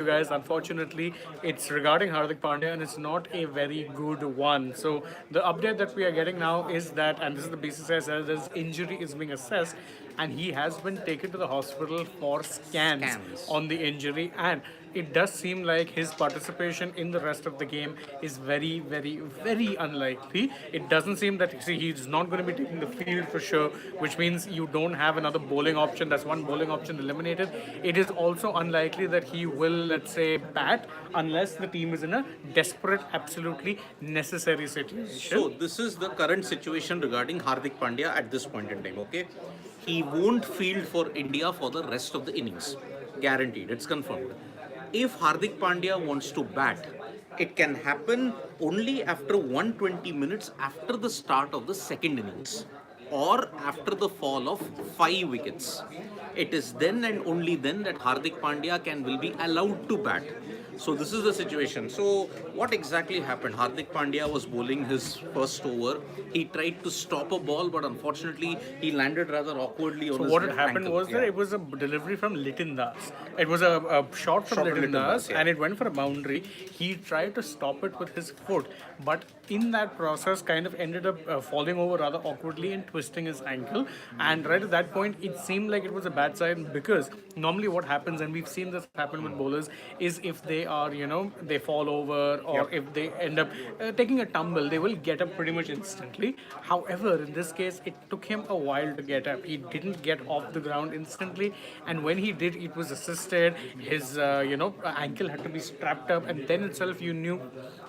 you guys. Unfortunately, it's regarding Hardik Pandya and it's not a very good one. So the update that we are getting now is that, and this is the BCCI says, his injury is being assessed, and he has been taken to the hospital for scans Scans. on the injury, and it does seem like his participation in the rest of the game is very, very, very unlikely. It doesn't seem that he's not going to be taking the field for sure, which means you don't have another bowling option. That's one bowling option eliminated. It is also unlikely that he will, let's say, bat unless the team is in a desperate, absolutely necessary So situation. this is the current situation regarding Hardik Pandya at this point in time. Okay, he won't field for India for the rest of the innings, guaranteed. It's confirmed. If Hardik Pandya wants to bat, it can happen only after 120 minutes after the start of the second innings or after the fall of 5 wickets. It is then and only then that Hardik Pandya will be allowed to bat. So this is the situation. So what exactly happened? Hardik Pandya was bowling his first over. He tried to stop a ball, but unfortunately he landed rather awkwardly on So his what had left happened ankle. was that it was a delivery from Litin Das. It was a shot from Shot from Litin Little Das, Das, yeah. and it went for a boundary. He tried to stop it with his foot, but in that process, kind of ended up falling over rather awkwardly and twisting his ankle. And right at that point, it seemed like it was a bad sign because normally what happens, and we've seen this happen with bowlers, is if they are, they fall over or if they end up taking a tumble, they will get up pretty much instantly. However, in this case, it took him a while to get up. He didn't get off the ground instantly, and when he did, it was assisted. His, ankle had to be strapped up, and then itself you knew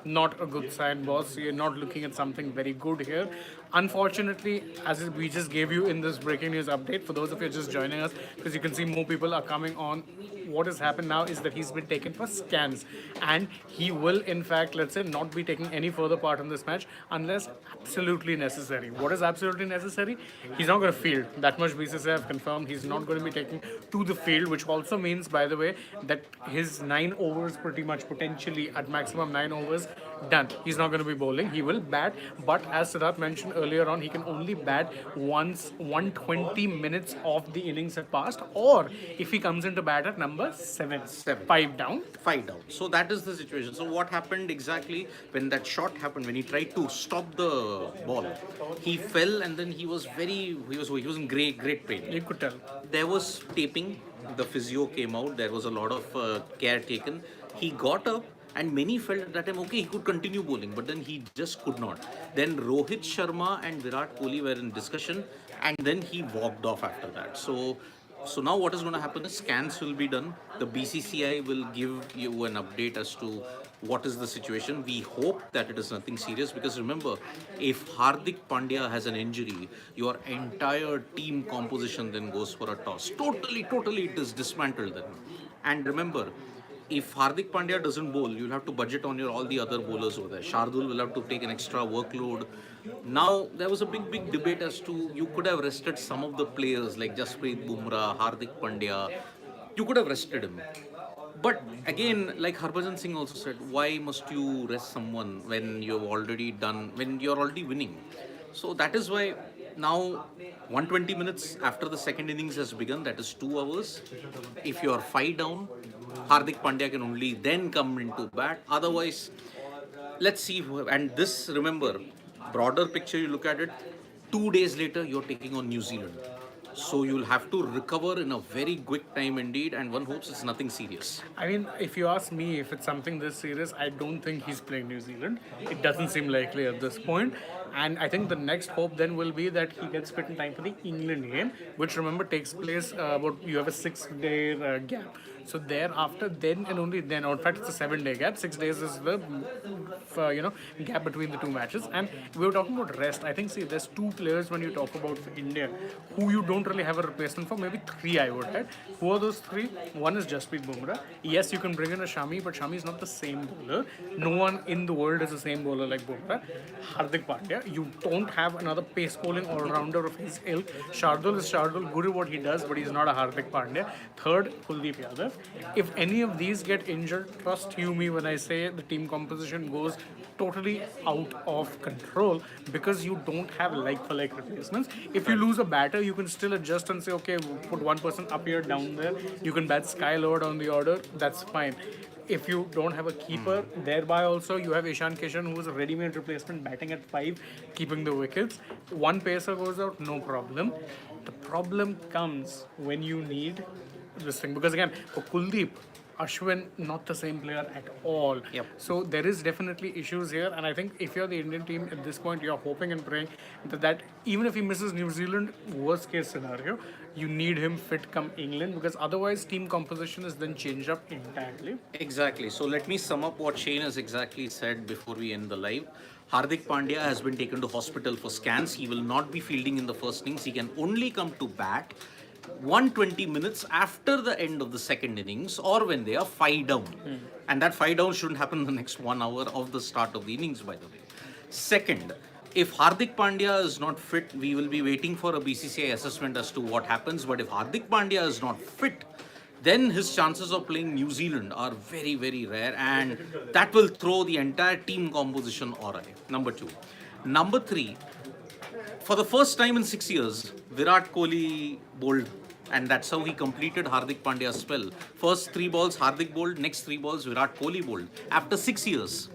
not a good sign, boss. You're not looking at something very good here. Unfortunately, as we just gave you in this breaking news update, for those of you just joining us, because you can see more people are coming on, what has happened now is that he's been taken for scans, and he will, in fact, let's say, not be taking any further part in this match unless absolutely necessary. What is absolutely necessary? He's not going to field. That much BCCI have confirmed. He's not going to be taking to the field, which also means, by the way, that his 9 overs pretty much potentially at maximum 9 overs done. He's not going to be bowling. He will bat, but as Siddharth mentioned earlier on, he can only bat once 120 minutes of the innings have passed, or if he comes into bat at number 7, Seven. 5 down. 5 down. So that is the situation. So what happened exactly when that shot happened? When he tried to stop the ball, he fell and then he was in great pain. You could tell. There was taping. The physio came out. There was a lot of care taken. He got up. And many felt at that time, okay, he could continue bowling, but then he just could not. Then Rohit Sharma and Virat Kohli were in discussion, and then he walked off after that. So now what is going to happen is scans will be done. The BCCI will give you an update as to what is the situation. We hope that it is nothing serious because remember, if Hardik Pandya has an injury, your entire team composition then goes for a toss. Totally, it is dismantled then. And remember, if Hardik Pandya doesn't bowl, you'll have to budget on your all the other bowlers over there. Shardul will have to take an extra workload. Now, there was a big debate as to you could have rested some of the players like Jasprit Bumrah, Hardik Pandya. You could have rested him. But again, like Harbhajan Singh also said, why must you rest someone when you're already winning? So that is why now 120 minutes after the second innings has begun, that is 2 hours. If you are 5 down, Hardik Pandya can only then come into bat. Otherwise, let's see. And this, remember, broader picture, you look at it, 2 days later, you're taking on New Zealand. So you'll have to recover in a very quick time indeed, and one hopes it's nothing serious. I mean, if you ask me if it's something this serious, I don't think he's playing New Zealand. It doesn't seem likely at this point. And I think the next hope then will be that he gets fit in time for the England game, which remember takes place you have a 6 day gap. So thereafter, then and only then, or in fact, it's a 7 day gap. 6 days is the gap between the two matches. And we were talking about rest. I think see, there's two players when you talk about for India who you don't really have a replacement for. Maybe three, I would add. Who are those three? One is Jasprit Bumrah. Yes, you can bring in a Shami, but Shami is not the same bowler. No one in the world is the same bowler like Bumrah. Hardik Pandya. You don't have another pace bowling all rounder of his ilk. Shardul is Shardul, good at what he does, but he's not a Hardik Pandya. Third, Kuldeep Yadav. If any of these get injured, trust you me when I say the team composition goes totally out of control because you don't have like for like replacements. If you lose a batter, you can still adjust and say, okay, we'll put one person up here, down there. You can bat Sky lower on the order. That's fine. If you don't have a keeper, thereby also you have Ishan Kishan, who is a ready-made replacement, batting at 5, keeping the wickets. One pacer goes out, no problem. The problem comes when you need this thing, because again, for Kuldeep, Ashwin, not the same player at all. Yep. So there is definitely issues here, and I think if you're the Indian team at this point, you're hoping and praying that even if he misses New Zealand, worst case scenario, you need him fit come England, because otherwise team composition is then changed up entirely. Exactly. So let me sum up what Shane has exactly said before we end the live. Hardik Pandya has been taken to hospital for scans. He will not be fielding in the first innings. He can only come to bat 120 minutes after the end of the second innings or when they are 5 down. And that 5 down shouldn't happen in the next 1 hour of the start of the innings, by the way. Second, if Hardik Pandya is not fit, we will be waiting for a BCCI assessment as to what happens. But if Hardik Pandya is not fit, then his chances of playing New Zealand are very, very rare, and that will throw the entire team composition awry. Number 2. Number 3, for the first time in 6 years, Virat Kohli bowled, and that's how he completed Hardik Pandya's spell. First 3 balls, Hardik bowled, next 3 balls, Virat Kohli bowled, after 6 years.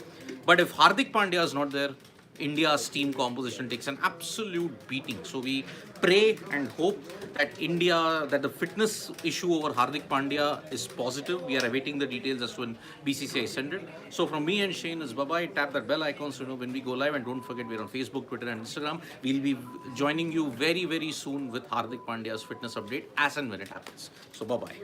But if Hardik Pandya is not there, India's team composition takes an absolute beating. So we pray and hope that that the fitness issue over Hardik Pandya is positive. We are awaiting the details as to when BCCI send it. So from me and Shane is bye-bye. Tap that bell icon so you know when we go live. And don't forget, we're on Facebook, Twitter and Instagram. We'll be joining you very, very soon with Hardik Pandya's fitness update as and when it happens. So bye-bye.